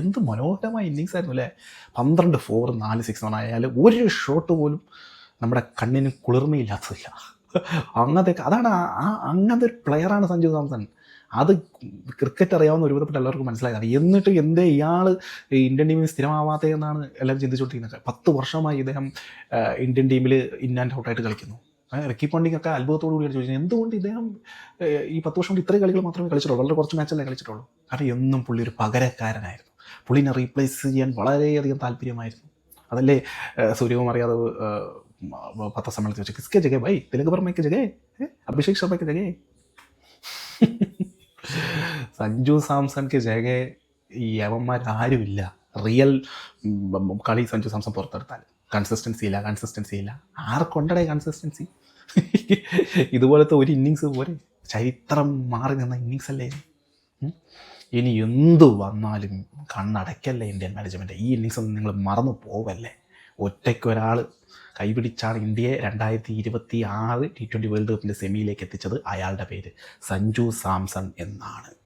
എന്ത് മനോഹരമായ ഇന്നിങ്സ് ആയിരുന്നു അല്ലേ. 12 4 4 6 എന്ന് പറഞ്ഞാൽ ഒരു ഷോട്ട് പോലും നമ്മുടെ കണ്ണിന് കുളിർമയില്ലാത്തതില്ല. അങ്ങനത്തെ അതാണ് അങ്ങനത്തെ ഒരു പ്ലെയറാണ് സഞ്ജു സാംസൺ. അത് ക്രിക്കറ്റ് അറിയാവുന്ന ഒരുവിധപ്പെട്ട എല്ലാവർക്കും മനസ്സിലായതാണ്. എന്നിട്ട് എന്തേ ഇയാൾ ഇന്ത്യൻ ടീമിൽ സ്ഥിരമാവാത്തതെന്നാണ് എല്ലാവരും ചിന്തിച്ചുകൊണ്ടിരിക്കുന്നത്. 10 വർഷമായി ഇദ്ദേഹം ഇന്ത്യൻ ടീമിൽ ഇൻ ആൻഡ് ഔട്ടായിട്ട് കളിക്കുന്നു. റിക്കി പോണ്ടിങ് ഒക്കെ അത്ഭുതത്തോടു കൂടിയാണ് ചോദിച്ചത് എന്തുകൊണ്ട് ഇദ്ദേഹം ഈ 10 വർഷം കൊണ്ട് ഇത്രയും കളികൾ മാത്രമേ കളിച്ചിട്ടുള്ളൂ, വളരെ കുറച്ച് മാച്ചല്ലേ കളിച്ചിട്ടുള്ളൂ. കാരണം എന്നും പുള്ളി ഒരു പകരക്കാരനായിരുന്നു. പുള്ളിനെ റീപ്ലേസ് ചെയ്യാൻ വളരെയധികം താല്പര്യമായിരുന്നു. അതല്ലേ സൂര്യകുമാർ യാദവ് പത്രസമ്മേളനത്തിൽ വെച്ച് കിസ്കെ ജഗേ ഭായി, തിലക് വർമ്മയ്ക്ക് ജഗേ, അഭിഷേക് ശർമ്മയ്ക്ക് ജഗേ, സഞ്ജു സാംസൺക്ക് ജഗേ ഈ യവന്മാരാരുമില്ല. റിയൽ കളി സഞ്ജു സാംസൺ പുറത്തെടുത്താൽ കൺസിസ്റ്റൻസി ഇല്ല. ആർക്കൊണ്ടടേ കൺസിസ്റ്റൻസി? ഇതുപോലത്തെ ഒരു ഇന്നിങ്സ് പോലെ ചരിത്രം മാറി നിന്ന ഇന്നിങ്സ് അല്ലേ. ഇനി എന്തു വന്നാലും കണ്ണടയ്ക്കല്ലേ ഇന്ത്യൻ മാനേജ്മെൻറ്റ്. ഈ ഇന്നിങ്സ് ഒന്നും നിങ്ങൾ മറന്നു പോവല്ലേ. ഒറ്റയ്ക്കൊരാൾ കൈപിടിച്ചാണ് ഇന്ത്യയെ 2026 T20 വേൾഡ് കപ്പിൻ്റെ സെമിയിലേക്ക് എത്തിച്ചത്. അയാളുടെ പേര് സഞ്ജു സാംസൺ എന്നാണ്.